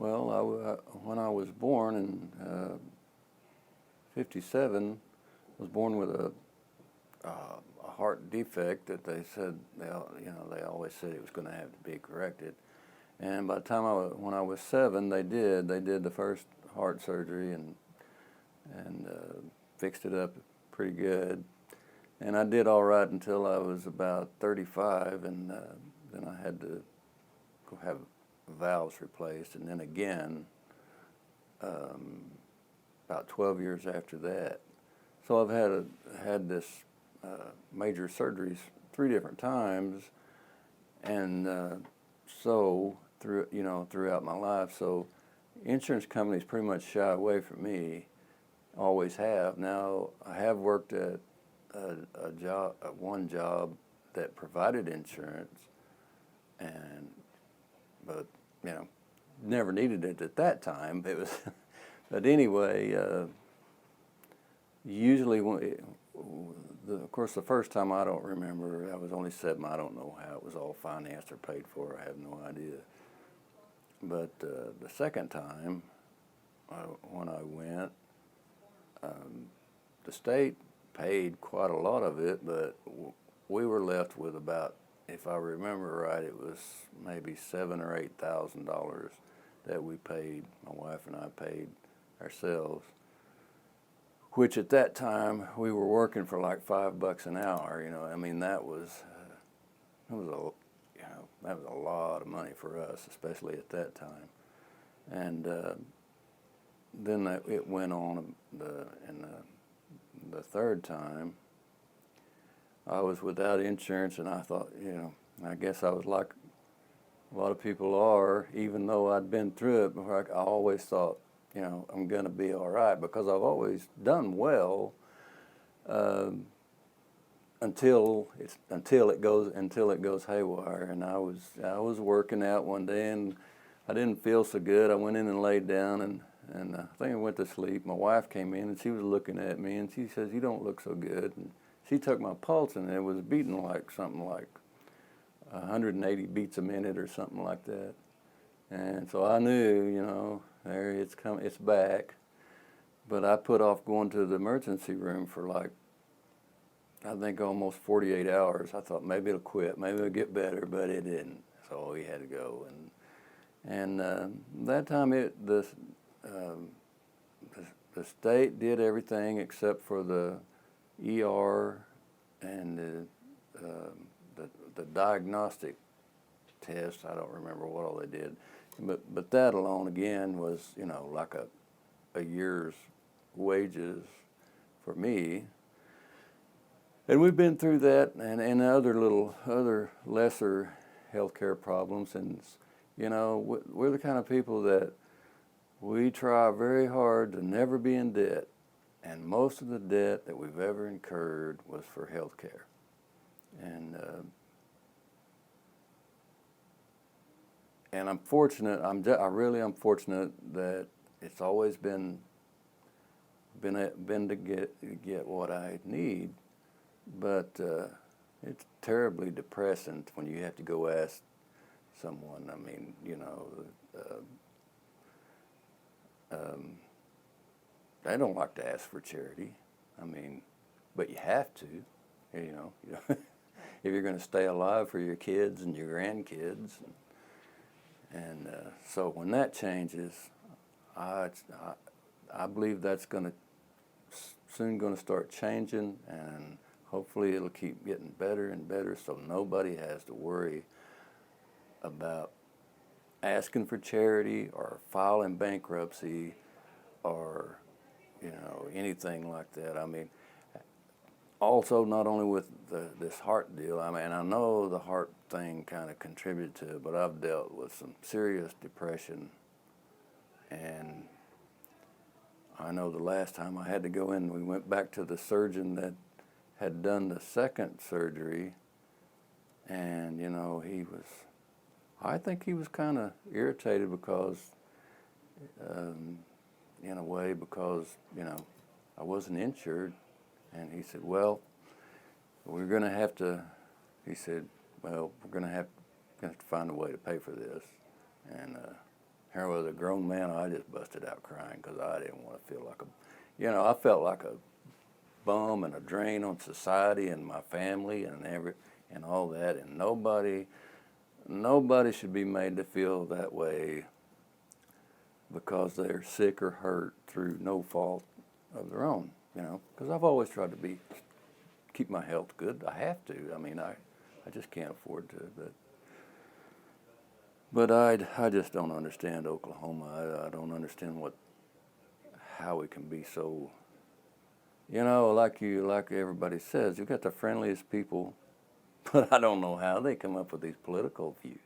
Well, when I was born in '57, I was born with a heart defect that they said they always said it was going to have to be corrected. And by the time when I was 7, they did the first heart surgery and fixed it up pretty good. And I did all right until I was about 35, and then I had to go have valves replaced, and then again about 12 years after that. So I've had this major surgeries 3 different times, and so throughout my life. So insurance companies pretty much shy away from me, always have. Now I have worked at one job that provided insurance, but never needed it at that time. It was, but anyway, usually of course the first time I don't remember. I was only 7. I don't know how it was all financed or paid for. I have no idea. But the second time when I went, the state paid quite a lot of it, but we were left with about, if I remember right, it was maybe $7,000 or $8,000 that we paid. My wife and I paid ourselves, which at that time we were working for like $5 an hour. I mean that was a lot of money for us, especially at that time. And then it went on. The third time, I was without insurance, and I thought, I guess I was like a lot of people are, even though I'd been through it before. I always thought, I'm going to be all right, because I've always done well until it goes haywire. And I was working out one day, and I didn't feel so good. I went in and laid down, and I think I went to sleep. My wife came in, and she was looking at me, and she says, "You don't look so good." And she took my pulse, and it was beating like something like 180 beats a minute or something like that. And so I knew, there it's back. But I put off going to the emergency room for like, I think almost 48 hours. I thought maybe it'll quit, maybe it'll get better, but it didn't. So we had to go. And that time the state did everything except for the ER and the diagnostic test. I don't remember what all they did, but that alone again was like a year's wages for me. And we've been through that and other lesser healthcare problems, and we're the kind of people that we try very hard to never be in debt, and most of the debt that we've ever incurred was for health care. And I'm fortunate. I really am fortunate that it's always been to get what I need, but it's terribly depressing when you have to go ask someone. I mean, they don't like to ask for charity. I mean, but you have to, if you're going to stay alive for your kids and your grandkids. And so when that changes, I believe that's soon going to start changing, and hopefully it'll keep getting better and better, so nobody has to worry about asking for charity or filing bankruptcy or anything like that. I mean, also not only with this heart deal. I mean, I know the heart thing kind of contributed to it, but I've dealt with some serious depression, and I know the last time I had to go in, we went back to the surgeon that had done the second surgery, and I think he was kind of irritated because, in a way, because I wasn't insured, and he said, "Well, we're going to have to." He said, "Well, we're going to have to find a way to pay for this," and Here was a grown man. I just busted out crying because I didn't want to feel like I felt like a bum and a drain on society and my family and all that. And nobody should be made to feel that way because they're sick or hurt through no fault of their own. Because I've always tried to keep my health good. I have to. I mean, I just can't afford to. But I just don't understand Oklahoma. I don't understand how it can be so. Like everybody says, you got the friendliest people, but I don't know how they come up with these political views.